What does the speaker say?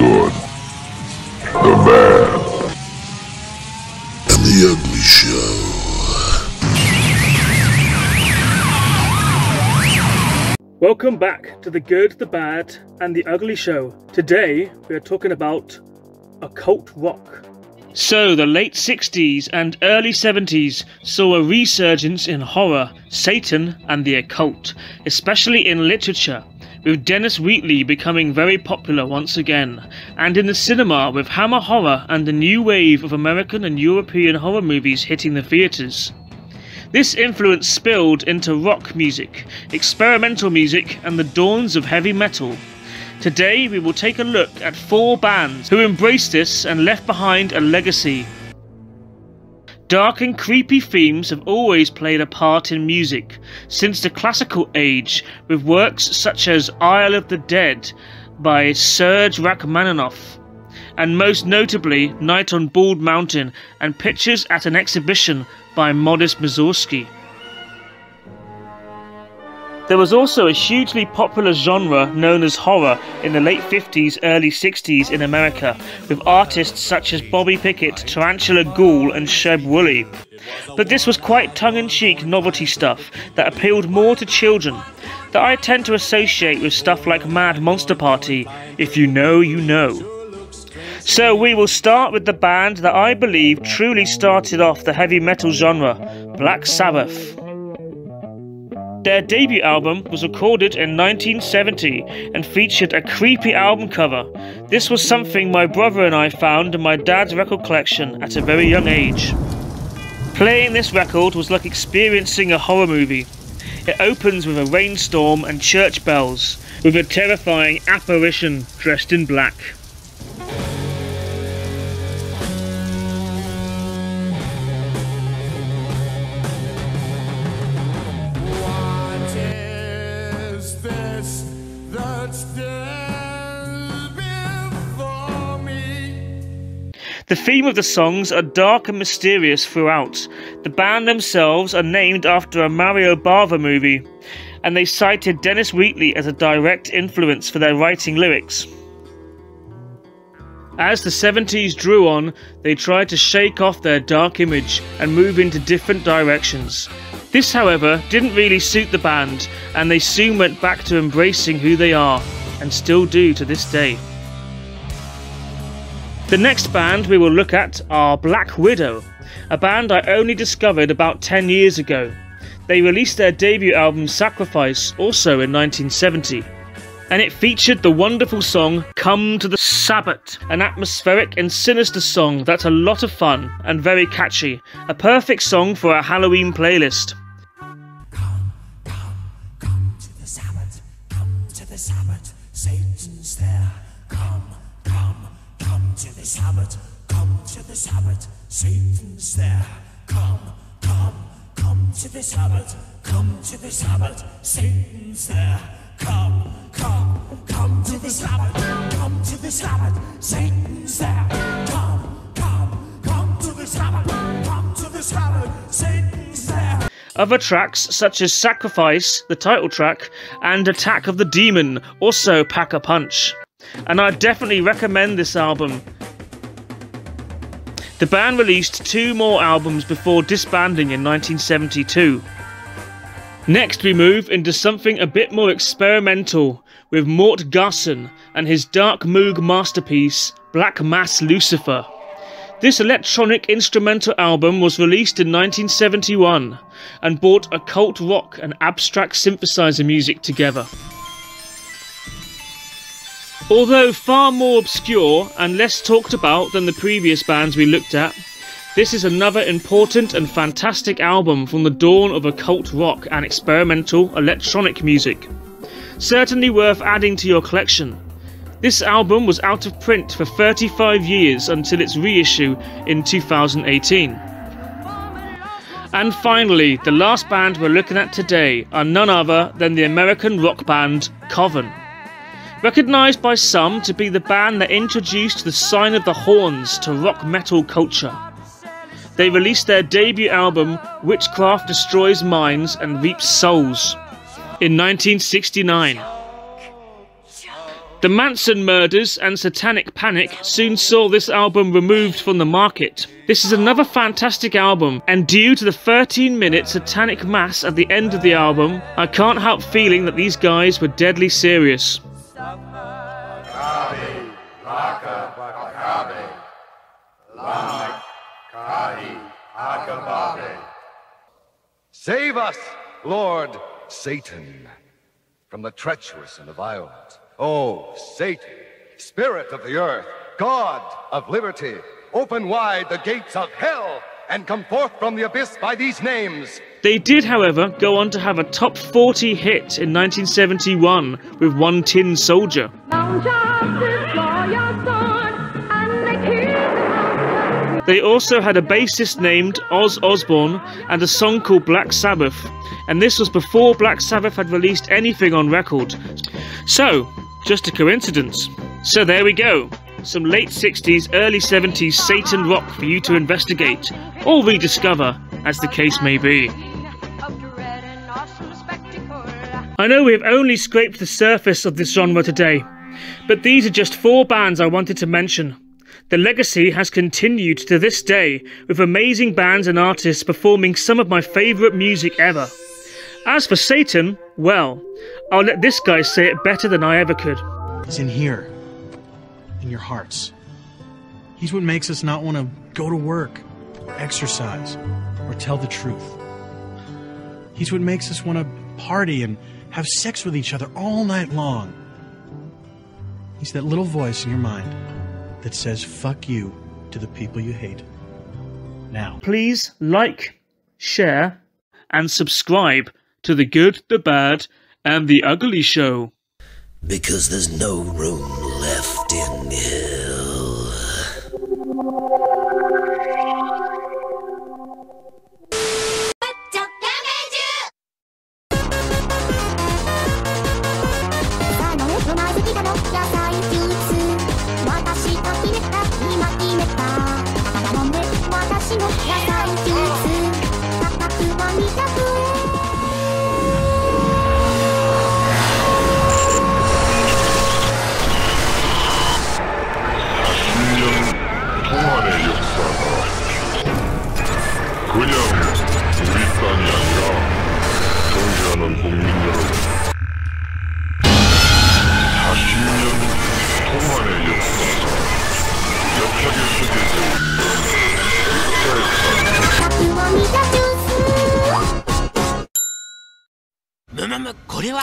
good, the bad, and the ugly show. Welcome back to the Good, the Bad, and the Ugly Show. Today we are talking about occult rock. So, the late 60s and early 70s saw a resurgence in horror, Satan, and the occult, especially in literature, with Dennis Wheatley becoming very popular once again, and in the cinema with Hammer horror and the new wave of American and European horror movies hitting the theatres. This influence spilled into rock music, experimental music, and the dawns of heavy metal. Today we will take a look at 4 bands who embraced this and left behind a legacy. Dark and creepy themes have always played a part in music, since the classical age, with works such as Isle of the Dead by Serge Rachmaninoff, and most notably Night on Bald Mountain and Pictures at an Exhibition by Modest Mussorgsky. There was also a hugely popular genre known as horror in the late 50s, early 60s in America, with artists such as Bobby Pickett, Tarantula Ghoul and Sheb Wooley. But this was quite tongue-in-cheek novelty stuff that appealed more to children, that I tend to associate with stuff like Mad Monster Party, If You Know, You Know. So we will start with the band that I believe truly started off the heavy metal genre, Black Sabbath. Their debut album was recorded in 1970 and featured a creepy album cover. This was something my brother and I found in my dad's record collection at a very young age. Playing this record was like experiencing a horror movie. It opens with a rainstorm and church bells, with a terrifying apparition dressed in black. The theme of the songs are dark and mysterious throughout. The band themselves are named after a Mario Bava movie, and they cited Dennis Wheatley as a direct influence for their writing lyrics. As the 70s drew on, they tried to shake off their dark image and move into different directions. This, however, didn't really suit the band, and they soon went back to embracing who they are, and still do to this day. The next band we will look at are Black Widow, a band I only discovered about 10 years ago. They released their debut album Sacrifice also in 1970, and it featured the wonderful song Come to the Sabbath, an atmospheric and sinister song that's a lot of fun and very catchy, a perfect song for a Halloween playlist. Come to the Sabbath, come to the Sabbath, Satan's there. Come to the Sabbath, come to the Sabbath, Satan's there. Come to the Sabbath, come to the Sabbath, Satan's there. Come to the Sabbath, come to the Sabbath, Satan's there. Come to the Sabbath, come to the Sabbath, Satan's there. Other tracks such as Sacrifice, the title track, and Attack of the Demon also pack a punch, and I definitely recommend this album. The band released 2 more albums before disbanding in 1972. Next we move into something a bit more experimental with Mort Garson and his Dark Moog masterpiece Black Mass Lucifer. This electronic instrumental album was released in 1971 and brought occult rock and abstract synthesizer music together. Although far more obscure and less talked about than the previous bands we looked at, this is another important and fantastic album from the dawn of occult rock and experimental electronic music. Certainly worth adding to your collection. This album was out of print for 35 years until its reissue in 2018. And finally, the last band we're looking at today are none other than the American rock band Coven. Recognised by some to be the band that introduced the Sign of the Horns to rock metal culture. They released their debut album Witchcraft Destroys Minds and Reaps Souls in 1969. The Manson murders and Satanic Panic soon saw this album removed from the market. This is another fantastic album, and due to the 13-minute satanic mass at the end of the album, I can't help feeling that these guys were deadly serious. Save us, Lord Satan, from the treacherous and the violent. Oh, Satan, spirit of the earth, God of liberty, open wide the gates of hell and come forth from the abyss by these names. They did, however, go on to have a top 40 hit in 1971 with One Tin Soldier. They also had a bassist named Oz Osbourne and a song called Black Sabbath, and this was before Black Sabbath had released anything on record. So, just a coincidence. So there we go. Some late 60s, early 70s Satan rock for you to investigate, or rediscover, as the case may be. I know we have only scraped the surface of this genre today, but these are just 4 bands I wanted to mention. The legacy has continued to this day, with amazing bands and artists performing some of my favourite music ever. As for Satan, well, I'll let this guy say it better than I ever could. It's in here, in your hearts. He's what makes us not want to go to work, or exercise, or tell the truth. He's what makes us want to party and have sex with each other all night long. He's that little voice in your mind that says fuck you to the people you hate. Now, please like, share, and subscribe to The Good, The Bad, and The Ugly Show. Because there's no room left in hell. 그냥 우리 땅이 아니라 존재하는 국민 여러분, 40년 동안의 역사가 격하게 소개되어 있는 これは